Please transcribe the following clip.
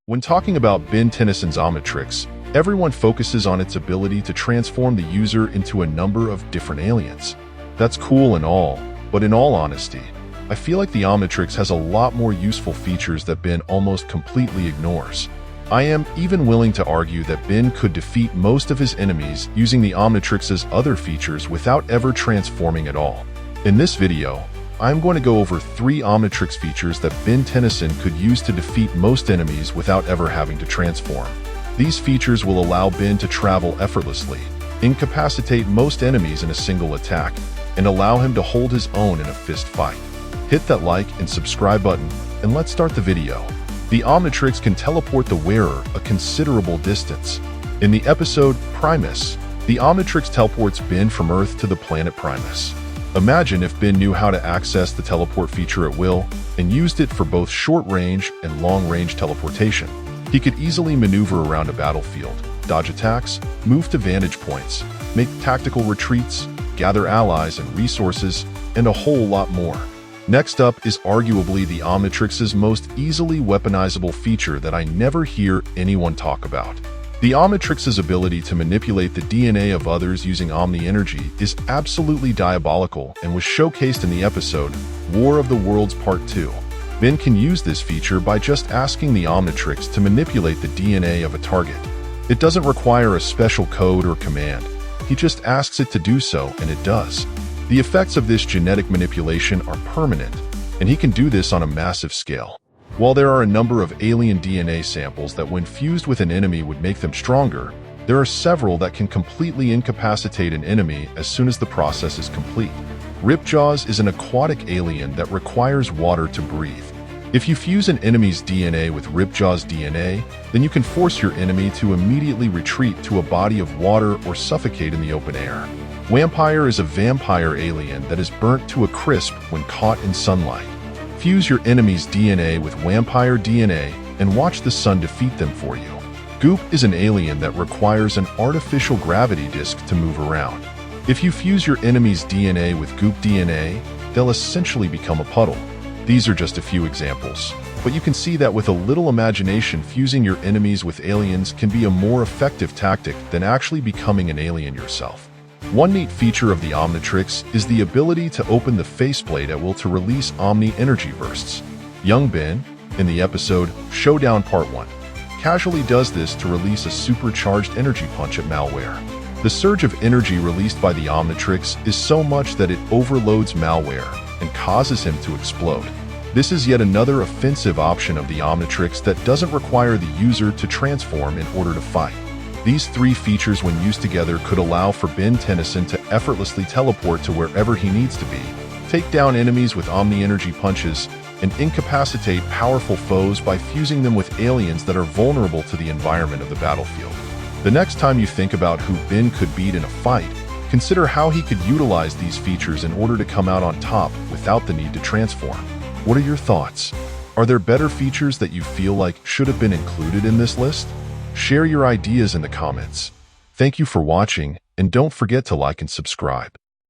When talking about Ben Tennyson's Omnitrix, everyone focuses on its ability to transform the user into a number of different aliens. That's cool and all, but in all honesty, I feel like the Omnitrix has a lot more useful features that Ben almost completely ignores. I am even willing to argue that Ben could defeat most of his enemies using the Omnitrix's other features without ever transforming at all. In this video, I'm going to go over 3 Omnitrix features that Ben Tennyson could use to defeat most enemies without ever having to transform. These features will allow Ben to travel effortlessly, incapacitate most enemies in a single attack, and allow him to hold his own in a fist fight. Hit that like and subscribe button, and let's start the video. The Omnitrix can teleport the wearer a considerable distance. In the episode Primus, the Omnitrix teleports Ben from Earth to the planet Primus. Imagine if Ben knew how to access the teleport feature at will and used it for both short-range and long-range teleportation. He could easily maneuver around a battlefield, dodge attacks, move to vantage points, make tactical retreats, gather allies and resources, and a whole lot more. Next up is arguably the Omnitrix's most easily weaponizable feature that I never hear anyone talk about. The Omnitrix's ability to manipulate the DNA of others using Omni-Energy is absolutely diabolical and was showcased in the episode War of the Worlds Part 2. Ben can use this feature by just asking the Omnitrix to manipulate the DNA of a target. It doesn't require a special code or command. He just asks it to do so, and it does. The effects of this genetic manipulation are permanent, and he can do this on a massive scale. While there are a number of alien DNA samples that when fused with an enemy would make them stronger, there are several that can completely incapacitate an enemy as soon as the process is complete. Ripjaws is an aquatic alien that requires water to breathe. If you fuse an enemy's DNA with Ripjaw's DNA, then you can force your enemy to immediately retreat to a body of water or suffocate in the open air. Vampire is a vampire alien that is burnt to a crisp when caught in sunlight. Fuse your enemy's DNA with vampire DNA and watch the sun defeat them for you. Goop is an alien that requires an artificial gravity disk to move around. If you fuse your enemy's DNA with Goop DNA, they'll essentially become a puddle. These are just a few examples, but you can see that with a little imagination, fusing your enemies with aliens can be a more effective tactic than actually becoming an alien yourself. One neat feature of the Omnitrix is the ability to open the faceplate at will to release Omni-Energy bursts. Young Ben, in the episode Showdown Part 1, casually does this to release a supercharged energy punch at malware. The surge of energy released by the Omnitrix is so much that it overloads malware and causes him to explode. This is yet another offensive option of the Omnitrix that doesn't require the user to transform in order to fight. These 3 features when used together could allow for Ben Tennyson to effortlessly teleport to wherever he needs to be, take down enemies with Omni-Energy punches, and incapacitate powerful foes by fusing them with aliens that are vulnerable to the environment of the battlefield. The next time you think about who Ben could beat in a fight, consider how he could utilize these features in order to come out on top without the need to transform. What are your thoughts? Are there better features that you feel like should have been included in this list? Share your ideas in the comments. Thank you for watching, and don't forget to like and subscribe.